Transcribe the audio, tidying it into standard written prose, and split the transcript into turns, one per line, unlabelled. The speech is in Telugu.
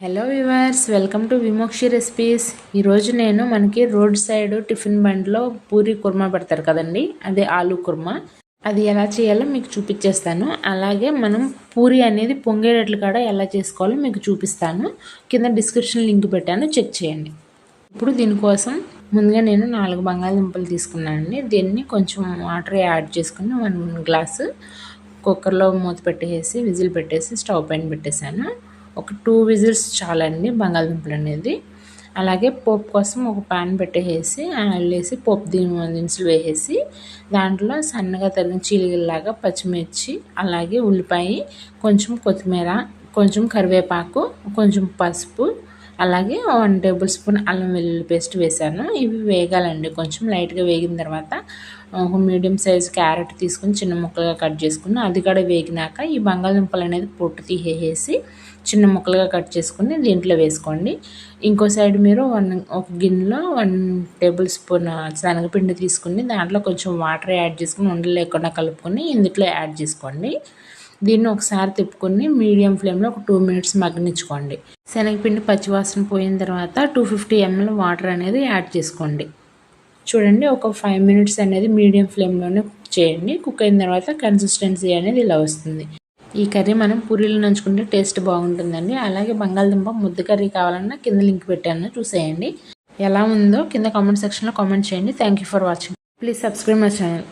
Hello viewers, welcome to Vimokshi recipes. ఈరోజు నేను మనకి రోడ్ సైడ్ టిఫిన్ బండ్లో పూరి కుర్మా పెడతారు కదండి, అదే ఆలూ కుర్మా. అది ఎలా చేయాలో మీకు చూపించేస్తాను. అలాగే మనం పూరి అనేది పొంగేటట్లు కూడా ఎలా చేసుకోవాలో మీకు చూపిస్తాను. కింద డిస్క్రిప్షన్ లింక్ పెట్టాను, చెక్ చేయండి. ఇప్పుడు దీనికోసం ముందుగా నేను 4 బంగాళదుంపలు తీసుకున్నానండి. దీన్ని కొంచెం వాటర్ యాడ్ చేసుకుని 1 గ్లాసు కుక్కర్లో మూత పెట్టేసి విజిల్ పెట్టేసి స్టవ్ పైన పెట్టేశాను. ఒక 2 విజిల్స్ చాలండి బంగాళదుంపలు అనేది. అలాగే పోపు కోసం ఒక పాన్ పెట్టేసి ఆయిల్ వేసి పోపు దినుసులు వేసేసి దాంట్లో సన్నగా తరిగిన చీలికల్లాగా పచ్చిమిర్చి, అలాగే ఉల్లిపాయ, కొంచెం కొత్తిమీర, కొంచెం కరివేపాకు, కొంచెం పసుపు, అలాగే 1 టేబుల్ స్పూన్ అల్లం వెల్లుల్లి పేస్ట్ వేసాను. ఇవి వేగాలండి. కొంచెం లైట్గా వేగిన తర్వాత ఒక మీడియం సైజ్ క్యారెట్ తీసుకుని చిన్న ముక్కలుగా కట్ చేసుకుని అది కూడా వేగినాక ఈ బంగాళదుంపలు అనేది పొట్టు తీసేసి చిన్న ముక్కలుగా కట్ చేసుకుని దీంట్లో వేసుకోండి. ఇంకో సైడ్ మీరు ఒక గిన్నెలో 1 టేబుల్ స్పూన్ శనగపిండి తీసుకుని దాంట్లో కొంచెం వాటర్ యాడ్ చేసుకుని ఉండలు లేకుండా కలుపుకొని ఇందులో యాడ్ చేసుకోండి. దీన్ని ఒకసారి తిప్పుకొని మీడియం ఫ్లేమ్లో ఒక 2 మినిట్స్ మగ్గనిచ్చుకోండి. శనగపిండి పచ్చివాసన పోయిన తర్వాత 250 ml వాటర్ అనేది యాడ్ చేసుకోండి. చూడండి, ఒక 5 మినిట్స్ అనేది మీడియం ఫ్లేమ్లోనే కుక్ చేయండి. కుక్ అయిన తర్వాత కన్సిస్టెన్సీ అనేది ఇలా వస్తుంది. ఈ కర్రీ మనం పూరీలు నంచుకుంటే టేస్ట్ బాగుంటుందండి. అలాగే బంగాళదుంప ముద్ద కర్రీ కావాలన్నా కింద లింక్ పెట్టాను, చూసేయండి. ఎలా ఉందో కింద కామెంట్ సెక్షన్లో కామెంట్ చేయండి. Thank you for watching. Please subscribe my channel.